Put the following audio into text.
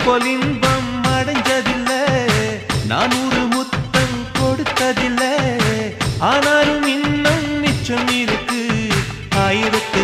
போல் இன்பம் அடைஞ்சதில்லை, நான் ஒரு முத்தம் கொடுத்ததில்லை. ஆனாலும் இன்னும் மிச்சம் இருக்கு, ஆயிரத்து